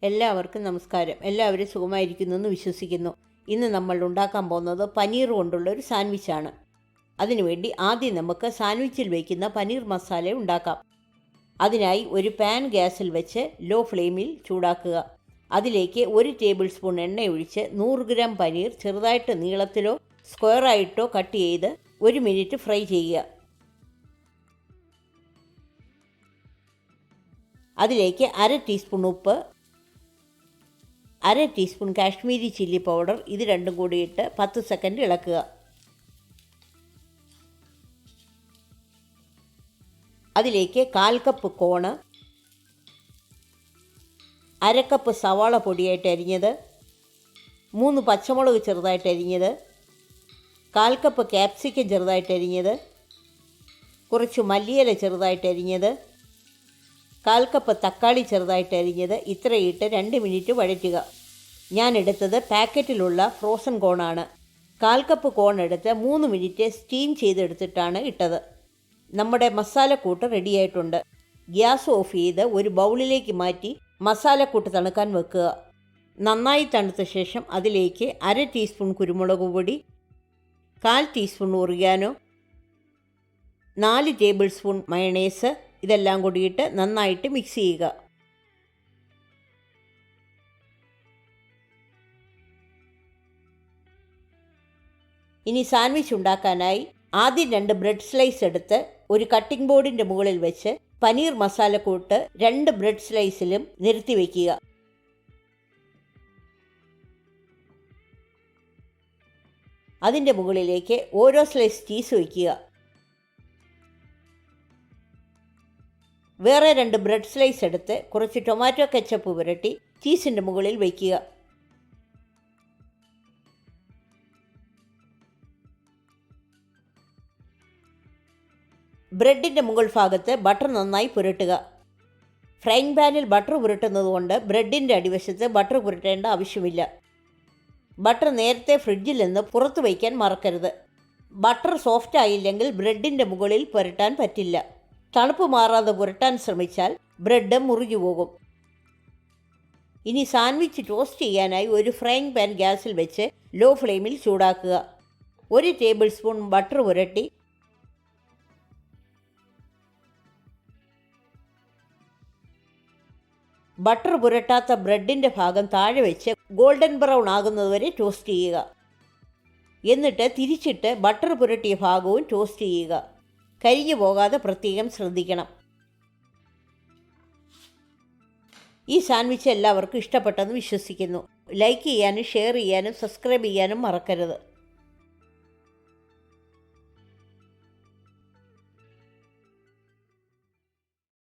എല്ലാവർക്കും നമസ്കാരം. എല്ലാവരും സുഖമായിരിക്കുന്നെന്ന് വിശ്വസിക്കുന്നു. ഇന്ന് നമ്മൾ ഉണ്ടാക്കാൻ പോകുന്നത് പനീർ കൊണ്ടുള്ള ഒരു സാൻഡ്വിച്ചാണ്. അതിനുവേണ്ടി ആദ്യം നമുക്ക് സാൻഡ്വിച്ചിൽ വയ്ക്കുന്ന പനീർ മസാല ഉണ്ടാക്കാം. അതിനായി ഒരു പാൻ ഗ്യാസിൽ വെച്ച് ലോ ഫ്ലെയിമിൽ ചൂടാക്കുക. അതിലേക്ക് 1 ടേബിൾ സ്പൂൺ എണ്ണ ഒഴിച്ച് 100 ഗ്രാം പനീർ ചെറുതായിട്ട് നീളത്തിലോ സ്ക്വയറായിട്ടോ കട്ട് ചെയ്ത് 1 മിനിറ്റ് ഫ്രൈ ചെയ്യുക. അതിലേക്ക് 1/2 ടീസ്പൂൺ ഉപ്പ്, 1/2 ടീസ്പൂൺ കാശ്മീരി ചില്ലി പൗഡർ, ഇത് രണ്ടും കൂടി ഇട്ട് 10 സെക്കൻഡ് ഇളക്കുക. അതിലേക്ക് 1/4 കപ്പ് കോണ്, 1/2 കപ്പ് സവാള പൊടിയായിട്ട് അരിഞ്ഞത്, 3 പച്ചമുളക് ചെറുതായിട്ട് അരിഞ്ഞത്, 1/4 കപ്പ് ക്യാപ്സിക്കം ചെറുതായിട്ട് അരിഞ്ഞത്, കുറച്ച് മല്ലിയില ചെറുതായിട്ട് അരിഞ്ഞത്, 1/4 കപ്പ് തക്കാളി ചെറുതായിട്ട് അരിഞ്ഞത്, ഇത്രയിട്ട് 2 മിനിറ്റ് വഴറ്റുക. ഞാൻ എടുത്തത് പാക്കറ്റിലുള്ള ഫ്രോസൺ കോണാണ്. 1/4 കപ്പ് കോൺ എടുത്ത് 3 മിനിറ്റ് സ്റ്റീം ചെയ്തെടുത്തിട്ടാണ് ഇട്ടത്. നമ്മുടെ മസാലക്കൂട്ട് റെഡിയായിട്ടുണ്ട്. ഗ്യാസ് ഓഫ് ചെയ്ത് ഒരു ബൗളിലേക്ക് മാറ്റി മസാലക്കൂട്ട് തണുക്കാൻ വെക്കുക. നന്നായി തണുത്ത ശേഷം അതിലേക്ക് 1/2 ടീസ്പൂൺ കുരുമുളക് പൊടി, 1/4 teaspoon oregano, 4 table spoon mayonnaise, ഇതെല്ലാം കൂടിയിട്ട് നന്നായിട്ട് മിക്സ് ചെയ്യുക. ഇനി സാൻഡ്വിച്ച് ഉണ്ടാക്കാനായി ആദ്യം 2 ബ്രെഡ് സ്ലൈസ് എടുത്ത് ഒരു കട്ടിംഗ് ബോർഡിൻ്റെ മുകളിൽ വെച്ച് പനീർ മസാലക്കൂട്ട് 2 ബ്രെഡ് സ്ലൈസിലും നിരത്തി വയ്ക്കുക. അതിൻ്റെ മുകളിലേക്ക് ഓരോ സ്ലൈസ് ചീസ് വയ്ക്കുക. വേറെ 2 ബ്രെഡ് സ്ലൈസ് എടുത്ത് കുറച്ച് ടൊമാറ്റോ കെച്ചപ്പ് പുരട്ടി ചീസിൻ്റെ മുകളിൽ വയ്ക്കുക. ബ്രെഡിൻ്റെ മുകൾ ഭാഗത്ത് ബട്ടർ നന്നായി പുരട്ടുക. ഫ്രൈങ് പാനിൽ ബട്ടർ പുരട്ടുന്നത് കൊണ്ട് ബ്രെഡിൻ്റെ അടിവശത്ത് ബട്ടർ പുരട്ടേണ്ട ആവശ്യമില്ല. ബട്ടർ നേരത്തെ ഫ്രിഡ്ജിൽ നിന്ന് പുറത്ത് വയ്ക്കാൻ മറക്കരുത്. ബട്ടർ സോഫ്റ്റ് ആയില്ലെങ്കിൽ ബ്രെഡിൻ്റെ മുകളിൽ പുരട്ടാൻ പറ്റില്ല. തണുപ്പ് മാറാതെ പുരട്ടാൻ ശ്രമിച്ചാൽ ബ്രെഡ് മുറിഞ്ഞു പോകും. ഇനി സാൻഡ്വിച്ച് ടോസ്റ്റ് ചെയ്യാനായി ഒരു ഫ്രൈങ് പാൻ ഗ്യാസിൽ വെച്ച് ലോ ഫ്ലെയിമിൽ ചൂടാക്കുക. 1 ടേബിൾ സ്പൂൺ ബട്ടർ പുരട്ടി ബട്ടർ പുരട്ടാത്ത ബ്രെഡിൻ്റെ ഭാഗം താഴെ വെച്ച് ഗോൾഡൻ ബ്രൗൺ ആകുന്നതുവരെ ടോസ്റ്റ് ചെയ്യുക. എന്നിട്ട് തിരിച്ചിട്ട് ബട്ടർ പുരട്ടിയ ഭാഗവും ടോസ്റ്റ് ചെയ്യുക. കരിഞ്ഞു പോകാതെ പ്രത്യേകം ശ്രദ്ധിക്കണം. ഈ സാൻഡ്വിച്ച് എല്ലാവർക്കും ഇഷ്ടപ്പെട്ടെന്ന് വിശ്വസിക്കുന്നു. ലൈക്ക് ചെയ്യാനും ഷെയർ ചെയ്യാനും സബ്സ്ക്രൈബ് ചെയ്യാനും മറക്കരുത്.